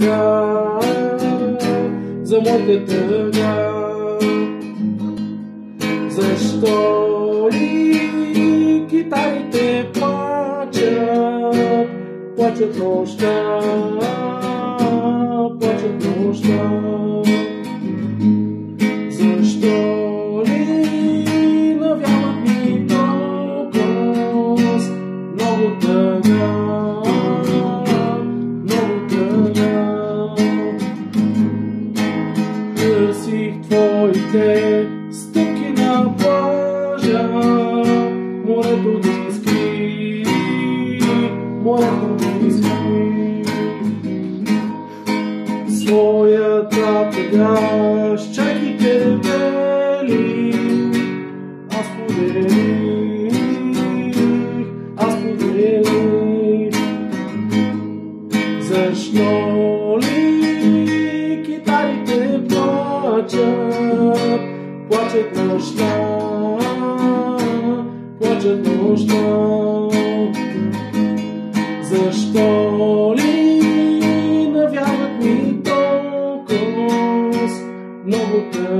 тъга, за моята тъга. Защо ли китарите плачат, плачат нощта, плачат нощта? Защо ли навяват ми толкова много тъга, много тъга? Търсих твоите стъпки на плажа, морето да изкри, морето да изкри. Своята тъга с чайките бели аз поделих, аз поделих. Защо ли китарите плачат, плачат нощта, плачат нощта? Защо ли навяват ми толкова много тъга?